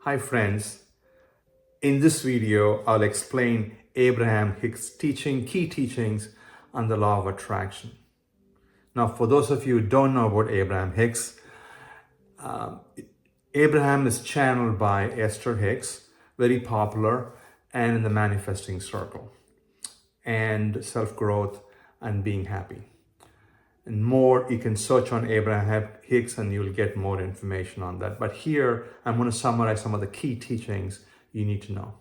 Hi friends, in this video I'll explain Abraham Hicks' key teachings on the law of attraction. Now for those of you who don't know about Abraham Hicks, Abraham is channeled by Esther Hicks, very popular and in the manifesting circle, and self-growth and being happy. And more, you can search on Abraham Hicks and you'll get more information on that. But here, I'm going to summarize some of the key teachings you need to know.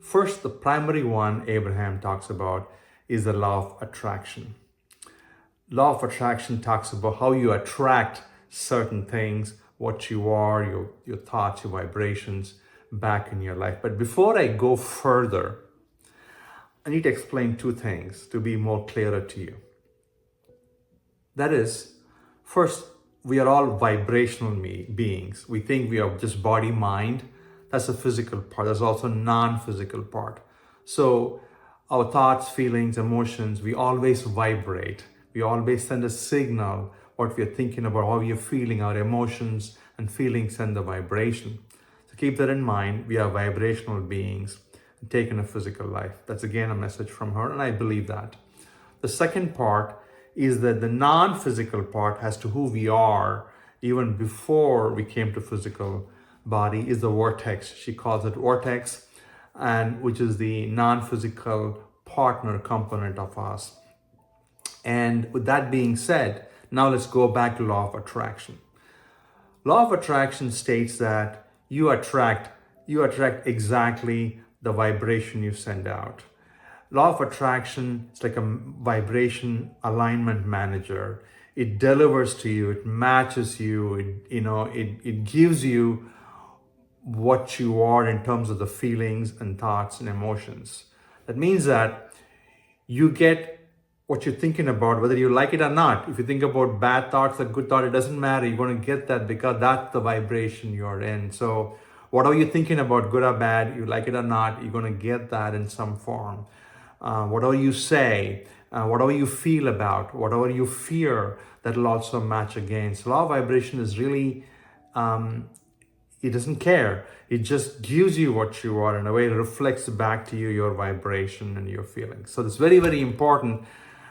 First, the primary one Abraham talks about is the law of attraction. Law of attraction talks about how you attract certain things, what you are, your thoughts, your vibrations back in your life. But before I go further, I need to explain two things to be more clearer to you. That is, first, we are all vibrational beings. We think we are just body, mind. That's the physical part. There's also non-physical part. So our thoughts, feelings, emotions, we always vibrate. We always send a signal what we're thinking about, how we're feeling. Our emotions and feelings send the vibration. So keep that in mind. We are vibrational beings taking a physical life. That's again a message from her, and I believe that. The second part is that the non-physical part as to who we are even before we came to physical body is the vortex. She calls it vortex, and which is the non-physical partner component of us. And with that being said, now let's go back to law of attraction. Law of attraction states that you attract exactly the vibration you send out. Law of attraction is like a vibration alignment manager. It delivers to you, it matches you, it gives you what you are in terms of the feelings and thoughts and emotions. That means that you get what you're thinking about, whether you like it or not. If you think about bad thoughts or good thoughts, it doesn't matter. You're going to get that because that's the vibration you're in. So whatever you're thinking about, good or bad, you like it or not, you're going to get that in some form. Whatever you say, whatever you feel about, whatever you fear, that'll also match against. Law of vibration is really, it doesn't care. It just gives you what you are. In a way, it reflects back to you your vibration and your feelings. So it's very, very important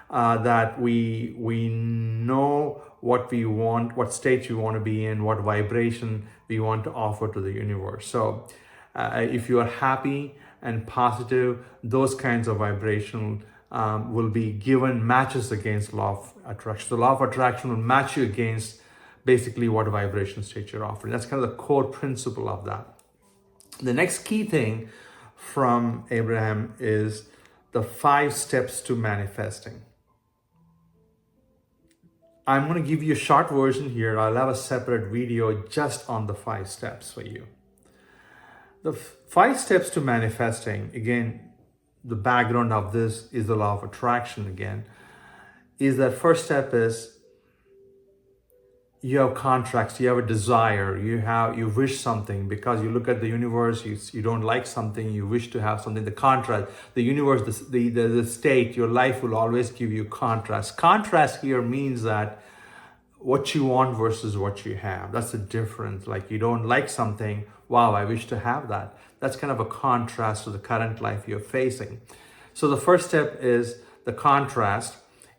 that we know what we want, what state you want to be in, what vibration we want to offer to the universe. So if you are happy and positive, those kinds of vibration will be given matches against law of attraction. The law of attraction will match you against basically what vibration state you're offering. That's kind of the core principle of that. The next key thing from Abraham is the 5 steps to manifesting. I'm going to give you a short version here. I'll have a separate video just on the 5 steps for you. The 5 steps to manifesting, again, the background of this is the law of attraction again, is that first step is you have contracts, you have a desire, you wish something because you look at the universe, you don't like something, you wish to have something, the contrast, the universe, the state, your life will always give you contrast. Contrast here means that what you want versus what you have. That's the difference. Like you don't like something, wow, I wish to have that. That's kind of a contrast to the current life you're facing. So the first step is the contrast.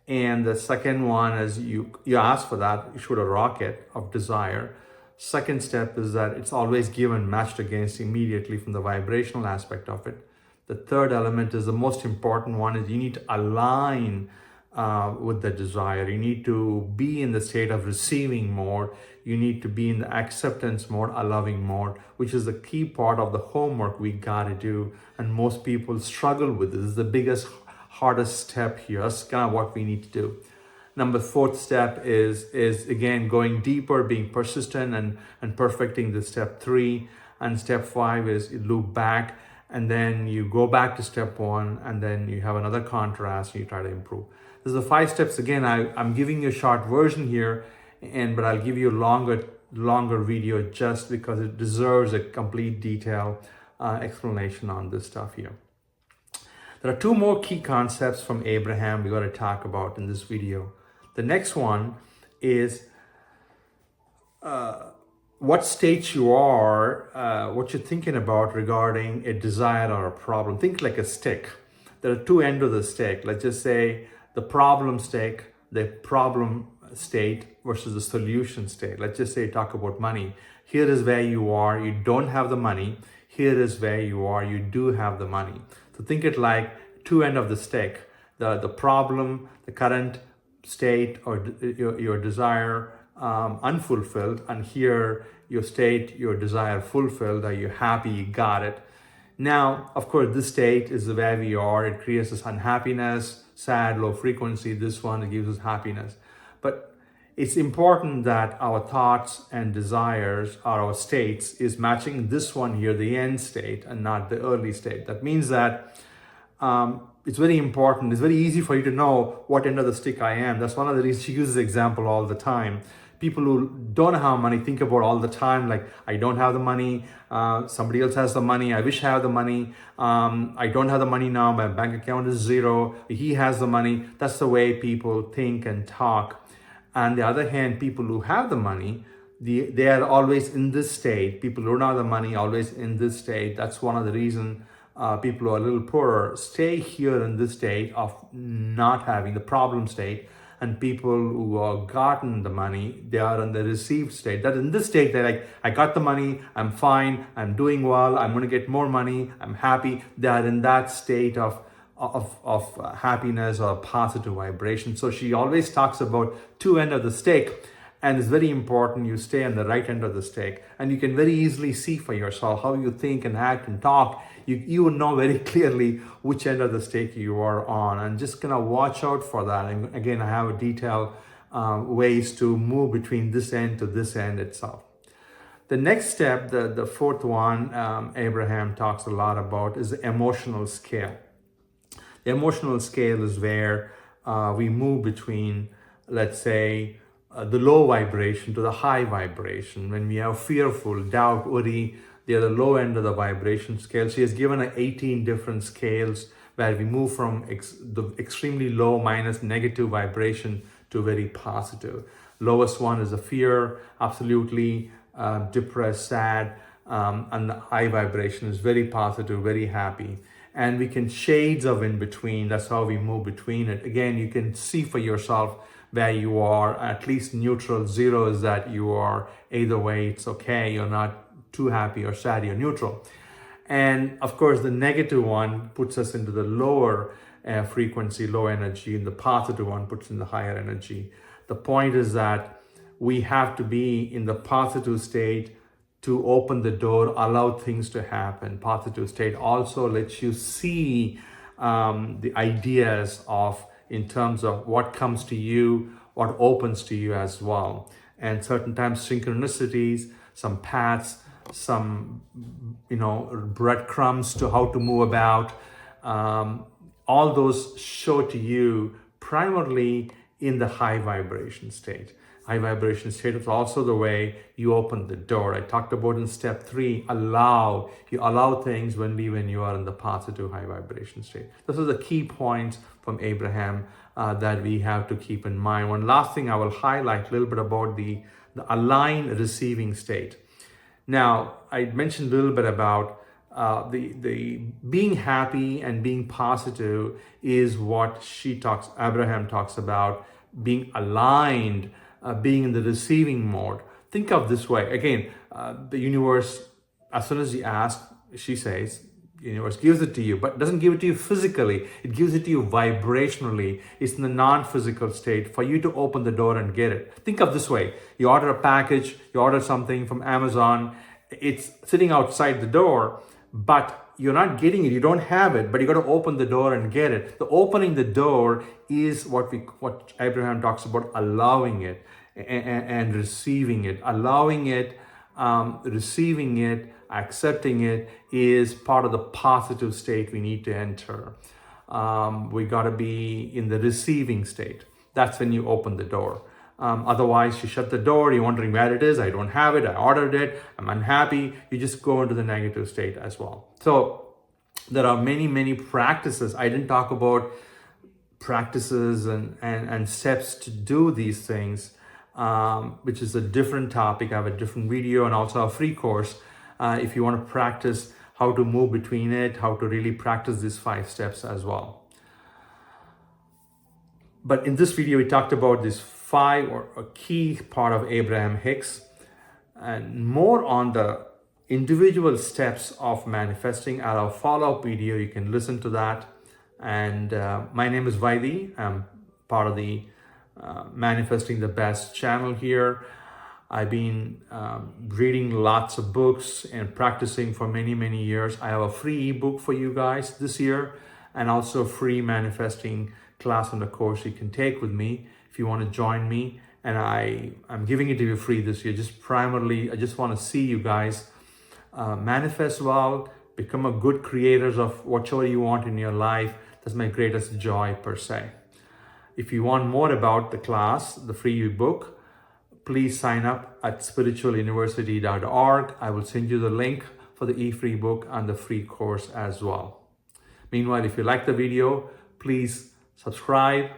And the second one is you ask for that, you shoot a rocket of desire. Second step is that it's always given, matched against immediately from the vibrational aspect of it. The third element is the most important one, is you need to align with the desire. You need to be in the state of receiving more. You need to be in the acceptance mode, allowing more, which is the key part of the homework we got to do. And most people struggle with this. This is the biggest, hardest step here. That's kind of what we need to do. Number 4th step is again going deeper, being persistent and perfecting the step 3. And step 5 is you loop back and then you go back to step 1 and then you have another contrast and you try to improve. This is the 5 steps. Again, I'm giving you a short version here, but I'll give you a longer video just because it deserves a complete detailed explanation on this stuff here. There are 2 more key concepts from Abraham we're going to talk about in this video. The next one is what state you are, what you're thinking about regarding a desire or a problem. Think like a stick. There are two ends of the stick. Let's just say the problem stick, the problem state versus the solution state. Let's just say talk about money. Here is where you are, you don't have the money. Here is where you are, you do have the money. So think it like two ends of the stick. The problem, the current state or your desire unfulfilled, and here your state, your desire fulfilled. Are you happy? You got it. Now, of course, this state is where we are. It creates this unhappiness, sad, low frequency. This one, it gives us happiness. But it's important that our thoughts and desires or our states is matching this one here, the end state, and not the early state. That means that it's very important. It's very easy for you to know what end of the stick I am. That's one of the reasons she uses the example all the time. People who don't have money think about all the time, like, I don't have the money, somebody else has the money, I wish I had the money, I don't have the money now, my bank account is zero, he has the money. That's the way people think and talk. On the other hand, people who have the money, they are always in this state. People who don't have the money, always in this state. That's one of the reasons people who are a little poorer stay here in this state of not having the problem state. And people who have gotten the money, they are in the received state. That in this state, they're like, I got the money, I'm fine, I'm doing well, I'm going to get more money, I'm happy. They are in that state of happiness or positive vibration. So she always talks about two ends of the stick. And it's very important you stay on the right end of the stick. And you can very easily see for yourself how you think and act and talk. You will know very clearly which end of the stick you are on. And just kind of watch out for that. And again, I have a detailed ways to move between this end to this end itself. The next step, the fourth one, Abraham talks a lot about, is the emotional scale. The emotional scale is where we move between, let's say, the low vibration to the high vibration. When we are fearful, doubt, worry, they are the low end of the vibration scale. She has given 18 different scales where we move from the extremely low minus negative vibration to very positive. Lowest one is the fear, absolutely depressed, sad, and the high vibration is very positive, very happy. And we can shades of in between. That's how we move between it. Again, you can see for yourself where you are. At least neutral. Zero is that you are either way, it's okay. You're not too happy or sad, you're neutral. And of course, the negative one puts us into the lower frequency, low energy, and the positive one puts in the higher energy. The point is that we have to be in the positive state to open the door, allow things to happen. Positive state also lets you see the ideas of, in terms of what comes to you, what opens to you as well. And certain times synchronicities, some paths, some, breadcrumbs to how to move about. All those show to you primarily in the high vibration state. High vibration state is also the way you open the door. I talked about in step 3, you allow things when you are in the positive high vibration state. Those are the key points from Abraham that we have to keep in mind. One last thing I will highlight a little bit about the aligned receiving state. Now, I mentioned a little bit about the being happy and being positive is what Abraham talks about, being aligned, being in the receiving mode. Think of this way. Again, the universe, as soon as you ask, she says, the universe gives it to you, but doesn't give it to you physically. It gives it to you vibrationally. It's in the non-physical state for you to open the door and get it. Think of this way. You order a package, you order something from Amazon. It's sitting outside the door, but you're not getting it. You don't have it, but you got to open the door and get it. The opening the door is what Abraham talks about, allowing it and receiving it. Allowing it, receiving it, accepting it is part of the positive state we need to enter. We got to be in the receiving state. That's when you open the door. Otherwise, you shut the door, you're wondering where it is, I don't have it, I ordered it, I'm unhappy. You just go into the negative state as well. So there are many, many practices. I didn't talk about practices and steps to do these things. which is a different topic. I have a different video and also a free course if you want to practice how to move between it, how to really practice these 5 steps as well. But in this video, we talked about this 5 or a key part of Abraham Hicks and more on the individual steps of manifesting. I'll have a follow-up video. You can listen to that. And my name is 𝐉𝐨. I'm part of the Manifesting the Best channel here. I've been reading lots of books and practicing for many years. I have a free ebook for you guys this year and also a free manifesting class on the course you can take with me if you want to join me. And I'm giving it to you free this year. I just want to see you guys manifest well, become a good creators of whatever you want in your life. That's my greatest joy per se. If you want more about the class, the free ebook, please sign up at spiritualuniversity.org. I will send you the link for the e-free book and the free course as well. Meanwhile, if you like the video, please subscribe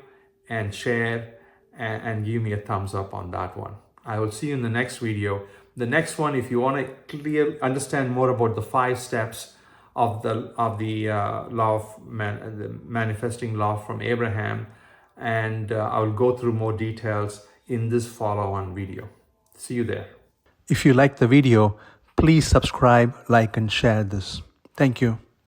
and share and give me a thumbs up on that one. I will see you in the next video. The next one, if you want to understand more about the 5 steps of the law of the manifesting law from Abraham, and I will go through more details in this follow-on video. See you there. If you like the video, please subscribe, like, and share this. Thank you.